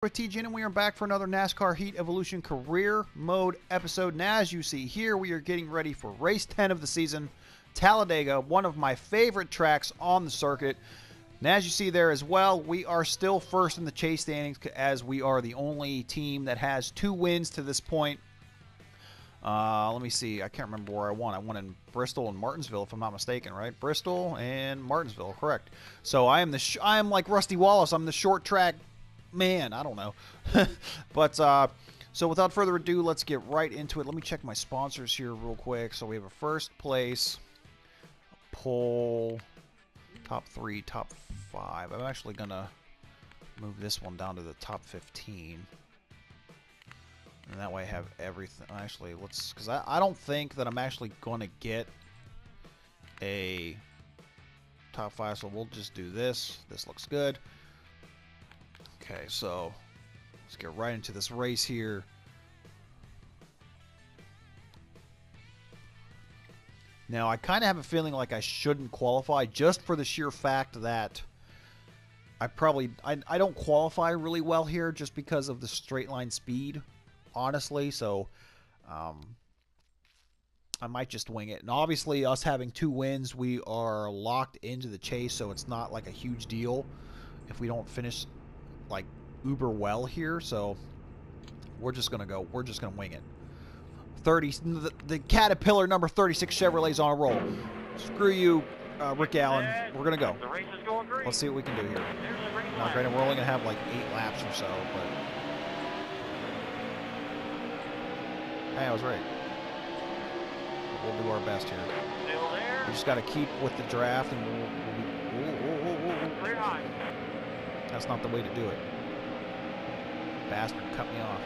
With TGN, and we are back for another NASCAR Heat Evolution Career Mode episode. And as you see here, we are getting ready for race 10 of the season, Talladega, one of my favorite tracks on the circuit. And as you see there as well, we are still first in the chase standings as we are the only team that has 2 wins to this point. Let me see. I can't remember where I won. I won in Bristol and Martinsville, if I'm not mistaken, right? Bristol and Martinsville, correct. So I am like Rusty Wallace. I'm the short track man. I don't know. But so without further ado, let's get right into it. Let me check my sponsors here real quick. So we have a first place, pole, top 3, top 5. I'm actually gonna move this one down to the top 15. And that way I have everything. Actually, let's, because I don't think that I'm actually going to get a top 5, so we'll just do this. This looks good. Okay, so let's get right into this race here. Now, I kind of have a feeling like I shouldn't qualify just for the sheer fact that I don't qualify really well here just because of the straight line speed. Honestly, so I might just wing it. And obviously, us having 2 wins, we are locked into the chase, so it's not like a huge deal if we don't finish like uber well here. So we're just gonna wing it. 30, the Caterpillar number 36 Chevrolet's on a roll. Screw you, Rick Allen. We're gonna go. The race is going great. Let's see what we can do here. Now, granted, we're only gonna have like 8 laps or so, but. Hey, I was right. We'll do our best here. Still there. We just got to keep with the draft, and we'll Clear high. That's not the way to do it. Bastard cut me off.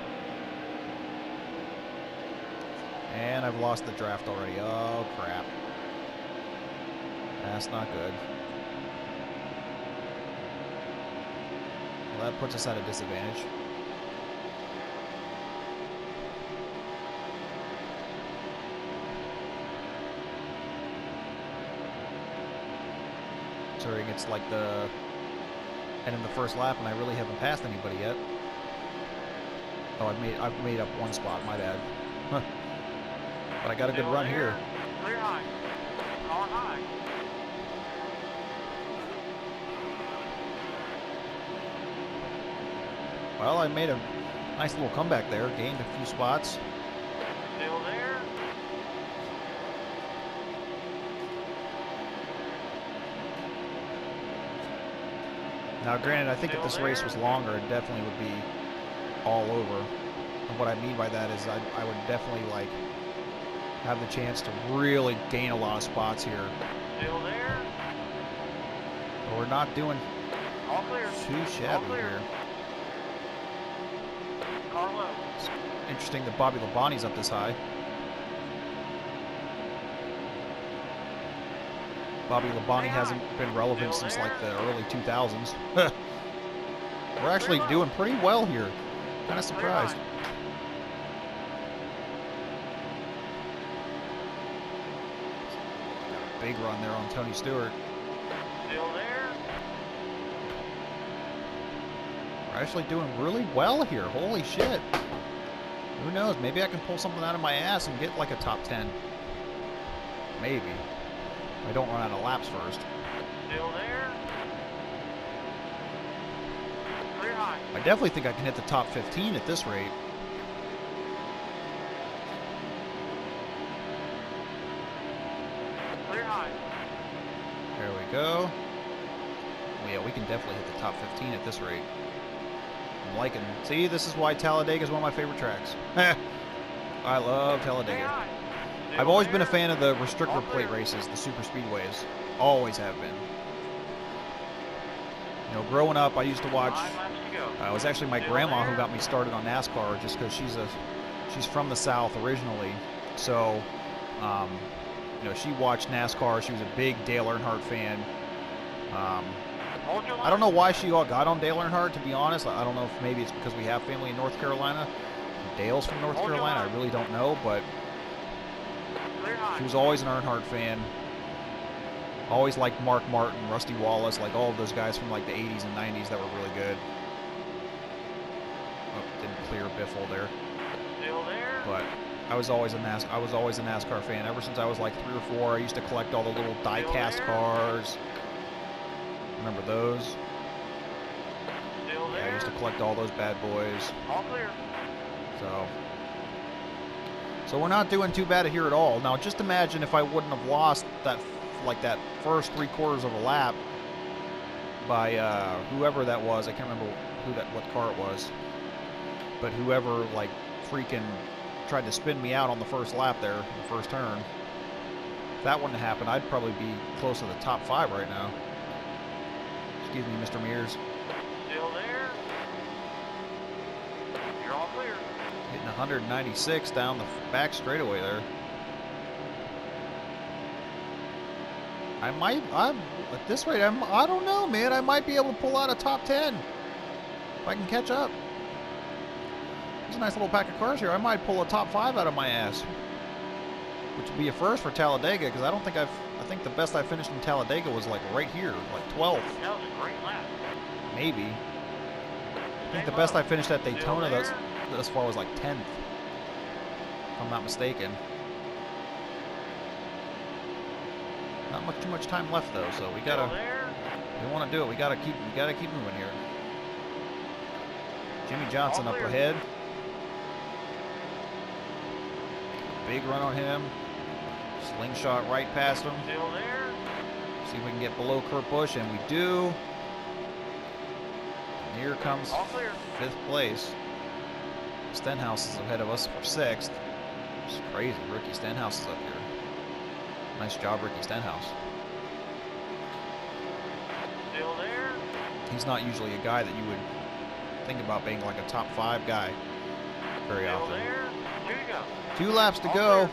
And I've lost the draft already. Oh, crap. That's not good. Well, that puts us at a disadvantage. Considering it's like the end of the first lap and I really haven't passed anybody yet. Oh, I've made up 1 spot, my bad. Huh. But I got a good run here. Clear high. Car high. Well, I made a nice little comeback there, gained a few spots. Still there. Now, granted, I think if this race was longer, it definitely would be all over. And what I mean by that is I would definitely, like, have the chance to really gain a lot of spots here. Still there. But we're not doing All clear. too shabby clear. here. Car low. It's interesting that Bobby Labonte's up this high. Bobby Labonte hasn't been relevant since like the early 2000s. We're actually doing pretty well here. Kind of surprised. Got a big run there on Tony Stewart. Still there. We're actually doing really well here. Holy shit. Who knows? Maybe I can pull something out of my ass and get like a top 10. Maybe. I don't run out of laps first. Still there. Clear high. I definitely think I can hit the top 15 at this rate. Clear high. There we go. Well, yeah, we can definitely hit the top 15 at this rate. I'm liking. See, this is why Talladega is one of my favorite tracks. I love Clear Talladega. high. I've always been a fan of the restrictor plate races, the super speedways. Always have been. You know, growing up, I used to watch. 5 laps to go. It was actually my grandma who got me started on NASCAR, just because she's from the South originally. So, you know, she watched NASCAR. She was a big Dale Earnhardt fan. Hold your line. I don't know why she all got on Dale Earnhardt, to be honest. I don't know if maybe it's because we have family in North Carolina. Dale's from North Carolina. I really don't know, but Clear high. she was always an Earnhardt fan. Always liked Mark Martin, Rusty Wallace, like all of those guys from like the 80s and 90s that were really good. clear Biffle there. Still there. But I was always a NASCAR fan. Ever since I was like 3 or 4, I used to collect all the little die-cast cars. Remember those? Still there. Yeah, I used to collect all those bad boys. All clear. So we're not doing too bad here at all. Now, just imagine if I wouldn't have lost that, like that first 3/4 of a lap by whoever that was. I can't remember what car it was, but whoever like freaking tried to spin me out on the first lap there, the first turn. If that wouldn't have happened, I'd probably be close to the top 5 right now. Excuse me, Mr. Mears. Still there. You're all clear. Hitting 196 down the back straightaway there. At this rate, I don't know, man. I might be able to pull out a top 10 if I can catch up. There's a nice little pack of cars here. I might pull a top 5 out of my ass, which would be a first for Talladega, because I think the best I finished in Talladega was like right here, like 12th. That was a great lap. Maybe. I think the best I finished at Daytona thus far was like 10th, if I'm not mistaken. Not too much time left though, so we want to do it. We gotta keep moving here. Jimmy Johnson up ahead. Big run on him. Slingshot right past him. Still there. See if we can get below Kurt Busch, and we do. And here comes 5th place. Stenhouse is ahead of us for 6th. It's crazy. Ricky Stenhouse is up here. Nice job, Ricky Stenhouse. Still there. He's not usually a guy that you would think about being like a top 5 guy very Still often. there. Here you go. 2 laps to go.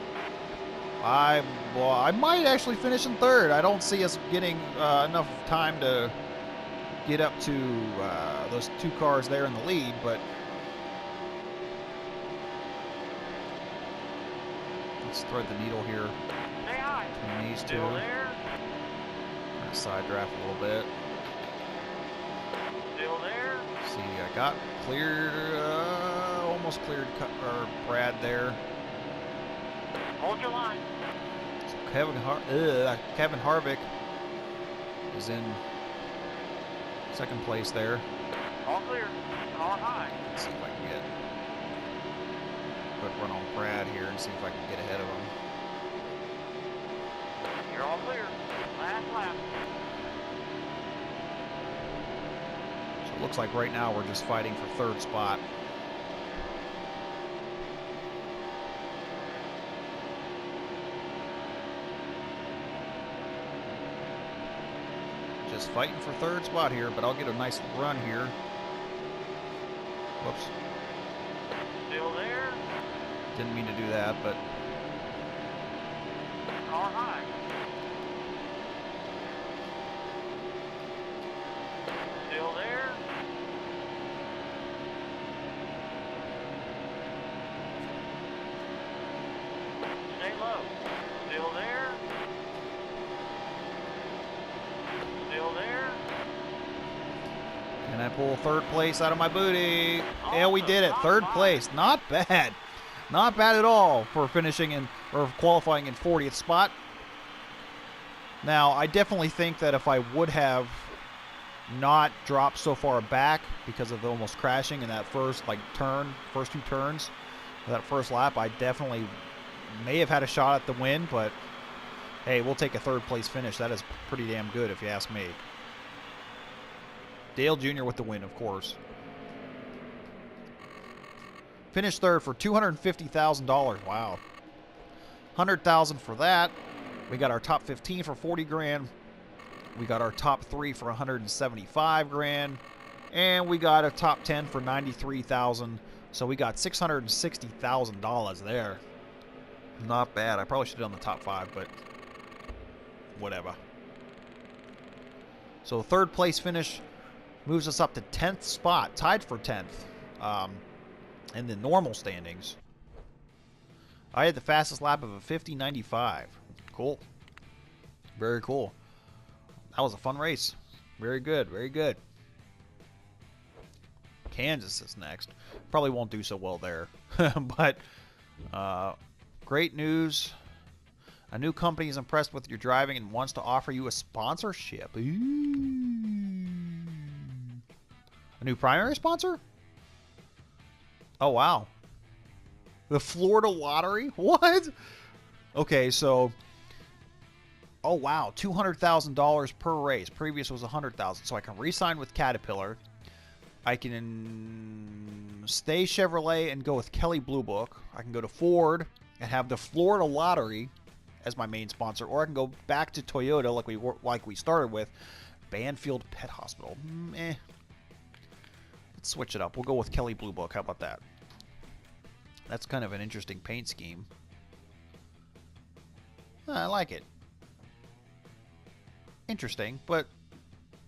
I might actually finish in 3rd. I don't see us getting enough time to get up to those 2 cars there in the lead, but let's thread the needle here between these 2. Still there. Gonna side draft a little bit. Still there. See, I got cleared, almost cleared Brad there. Hold your line. So Kevin Harvick is in 2nd place there. All clear. Car high. Let's see if I can get a quick run on Brad here and see if I can get ahead of him. You're all clear. Last lap. So it looks like right now we're just fighting for 3rd spot. Just fighting for 3rd spot here, but I'll get a nice run here. Whoops. Still there. Didn't mean to do that, but Car high. Still there. Stay low. Still there. Still there. can I pull 3rd place out of my booty? Yeah, we did it. 3rd place. Not bad. Not bad at all for finishing in or qualifying in 40th spot. Now, I definitely think that if I would have not dropped so far back because of the almost crashing in that first first 2 turns, that first lap, I definitely may have had a shot at the win, but hey, we'll take a 3rd place finish. That is pretty damn good if you ask me. Dale Jr. with the win, of course. Finished 3rd for $250,000. Wow. $100,000 for that. We got our top 15 for 40 grand. We got our top 3 for 175 grand. And we got a top 10 for 93,000. So we got $660,000 there. Not bad. I probably should have done the top 5, but whatever. So 3rd place finish moves us up to 10th spot, tied for 10th in the normal standings. I had the fastest lap of a 50.95. Cool. Very cool. That was a fun race. Very good. Very good. Kansas is next. Probably won't do so well there. But great news. A new company is impressed with your driving and wants to offer you a sponsorship. Ooh. A new primary sponsor? Oh, wow. The Florida Lottery? What? Okay, so... Oh, wow. $200,000 per race. Previous was $100,000. So I can re-sign with Caterpillar. I can stay Chevrolet and go with Kelley Blue Book. I can go to Ford and have the Florida Lottery as my main sponsor. Or I can go back to Toyota like we started with. Banfield Pet Hospital. Let's switch it up. We'll go with Kelley Blue Book. How about that? That's kind of an interesting paint scheme. I like it. Interesting, but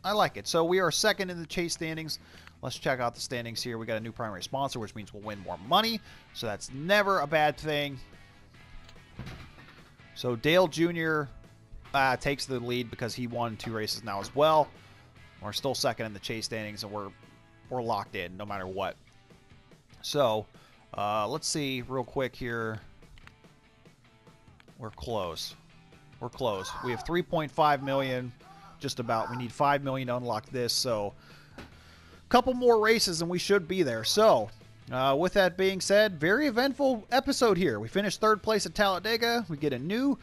I like it. So we are second in the chase standings. Let's check out the standings here. We got a new primary sponsor, which means we'll win more money. So that's never a bad thing. So Dale Jr. Takes the lead because he won 2 races now as well. We're still second in the chase standings, and we're locked in no matter what. So let's see real quick here. We're close. We're close. We have 3.5 million, just about. We need 5 million to unlock this. So a couple more races and we should be there. So with that being said, very eventful episode here. We finished 3rd place at Talladega. We get a new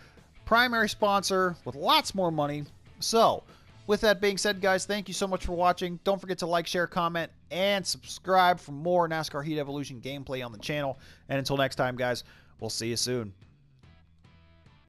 primary sponsor with lots more money. So with that being said, guys, thank you so much for watching. Don't forget to like, share, comment, and subscribe for more NASCAR Heat Evolution gameplay on the channel. And until next time, guys, we'll see you soon.